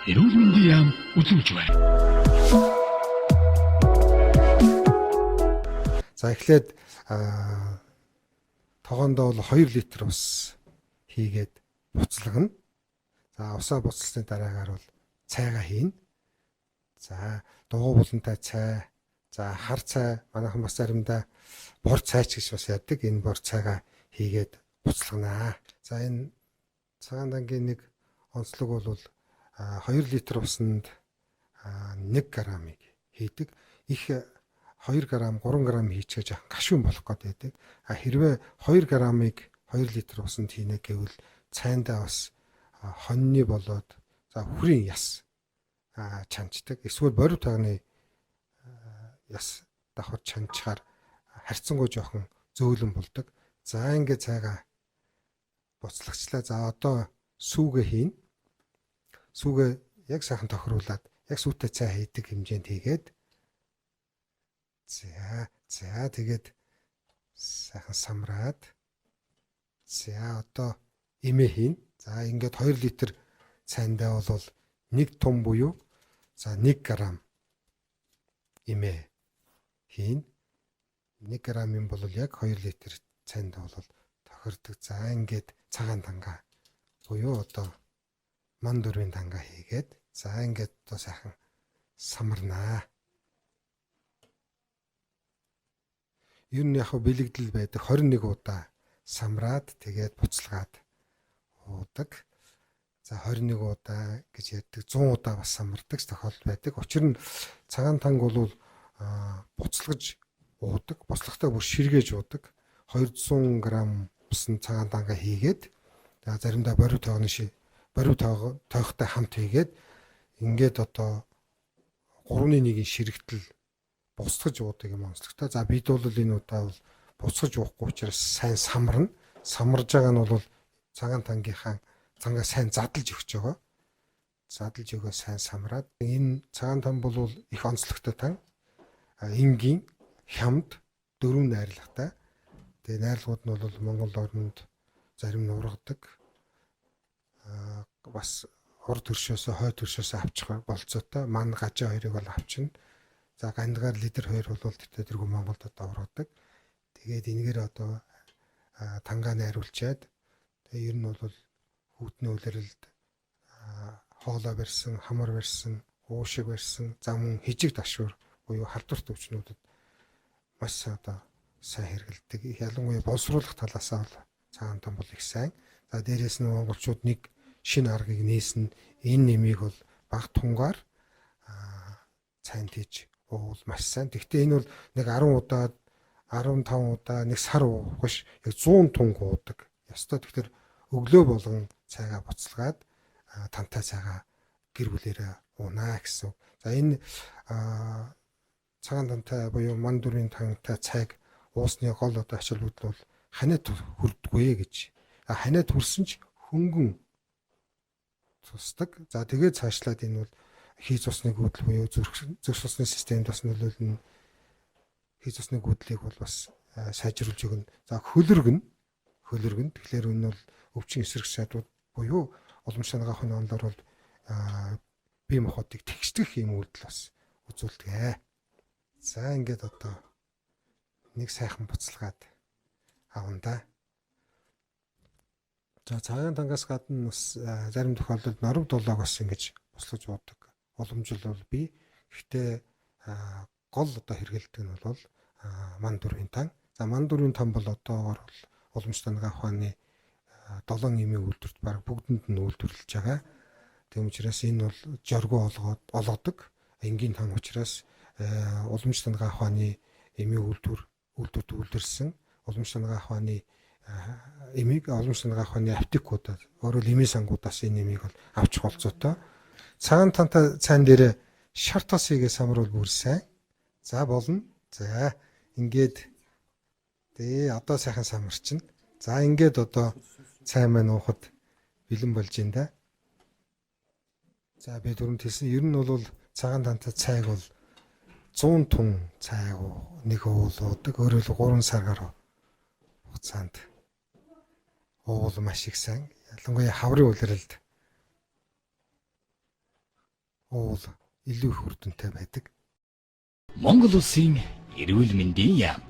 эрүүл мэндийн яам үзүүлж байна. За эхлээд тогоондоо бол 2 литр ус хийгээд буцлагна. За усаа буцалсны дараагаар бол цайгаа хийн. За дугуй булантай цай, за хар цай, манайхан бас заримдаа бор цай ч гэж бас яддаг. Энэ бор цайгаа хийгээд буцлагнаа. За энэ цагаан дангийн нэг онцлог бол 2 литр усанд 1 грамыг хийдэг. Их 2 грамм, 3 грамм хийчихэж яах гашуун болох гэдэг. Хэрвээ 2 граммыг 2 литр усанд хийнэ гэвэл цайндаа бас хоньны болоод за хүрийн яс чанчдаг. Эсвэл борив тагны яс давхар чанчаар харьцангуй жоохон зөөлөн болдог. За ингээд цайгаа буцлагчлаа. За одоо сүүгээ хийн. Сүүгээ яг сайхан тохируулаад яг сүүтэй цай хийдэг хэмжээнд хийгээд за тэгээд сайхан самраад за одоо эмээ хийн. За ингээд 2 литр цайндаа бол 1 тум буюу за 1 грамм эмээ хийн. 1 грамм юм бол яг 2 литр цайндаа бол тохирдог. За ингээд цагаан дангаа буюу одоо ман дөрвийн дангаа хийгээд за ингээд одоо сайхан самарнаа. Ер нь яг бэлэгдэл байдаг 21 удаа самраад тэгээд буцалгаад уудаг. За 21 удаа гэж яддаг, 100 удаа бас самардаг тохиолдол байдаг. Учир нь цагаан танг бол буцалгаж уудаг, буцлагтаа бүр ширгээж уудаг. 200 грамм усан цагаан тангаа хийгээд за заримдаа борив тоогтой хамт хийгээд ингээд одоо 3-1-ийн ширэгтэл буцгаж уудаг юм онцлогтой. За бид бол энэ удаа бол буцгаж уухгүй учраас сайн самарна. Самарж байгаа нь бол цагаан тангийнхаа цангаа сайн задлж өгч байгаа. Задлж өгөө сайн самраад энэ цагаан тан бол их онцлогтой тан. Энгийн хямд 4 найрлагатай. Тэгээ найрлагууд нь бол Монгол орнд зарим нь ургадаг. Бас ур төршөөсөө хой төршөөсөө авчих болцоотой. Ман гажаа хоёрыг бол авчна. За гандгаар литр 2 бол тэргүй Монголд одоо ургадаг. Тэгээд энэгээр одоо тангаа найруулчаад тэгээ ер нь бол хүүтний үлрэлд хоолой барьсан, хамар барьсан, уушиг барьсан, зам хижиг ташуур буюу халдварт өвчнүүдэд маш одоо сайн хэрэгэлдэг. Ялангуяа боловсруулах талаасаа бол цагаан тан бол их сайн. За дээрээс нь монголчууд нэг шинэ аргыг нээсэн энэ нэмийг бол баг тунгаар цайнд хийж уул маш сайн. Гэхдээ энэ бол нэг 10 удаа 15 удаа нэг сар уух биш яг 100 тунг уудаг. Ястой тэгэхээр өглөө болгон цайгаа буцалгаад тантай цайгаа гэр бүлээрээ уунаа гэсэн. За энэ цагаан тантай буюу ман дөрвийн тантай цайг уусны гол одоо ачаал үүдэл бол ханиад хүрдэггүй гэж. Ханиад хүрсэн ч хөнгөн тусдаг. За тэгээд цаашлаад энэ бол хийц усны гүйдэл буюу зүрх усны системд бас нөлөөлнө. Хийц усны гүйдлийг бол бас сайжруулж өгнө. За хөлөргөн. Тэгэхээр энэ бол өвчин эсрэг шаардууд буюу уламжлалт агахны онлоор бол бие махбодыг тэгшдэх юм үйлдэл бас үзүүлдэг. За ингээд одоо нэг сайхан буцалгаад авна да. За цагаан тангаас гадна бас зарим тохиолдолд норов дулааг бас ингэж буцалгаж уудаг боломжтой бол бий. Гэхдээ гол одоо хэрэгэлдэг нь бол ман дөрвийн тан. За ман дөрвийн тан бол одоогоор бол уламжлалт агахны 7 эмийн үйлдвэрт баг бүгдэнд нь үйлдвэрлэж байгаа. Тийм учраас энэ бол жоргоо олгодог. Энгийн тан учраас уламжлалт агахны эмийн үйлдвэрт үйлдвэрлэсэн уламжлалт агахны эмийг уламжлалт агахны аптекуудад өөрөөр эмийн сангуудаас энэ эмийг бол авчих болцоотой. Цагаан тантай цайн дээр шар тас хийгээ самруул бүр сайн. За болно. За ингээд одоо сайхан самарчин. За ингээд одоо цай маань уухад бэлэн болж байна да. За би түрүүнд хэлсэн ер нь бол цагаан тантай цайг бол 100 тун цай нэг уулуудаг. Өөрөөр 3 сар гаруй хугацаанд уул маш их сайн. Ялангуяа хаврын улиралд уул илүү их үр дүнтэй байдаг. Монгол улсын эрүүл мэндийн яам.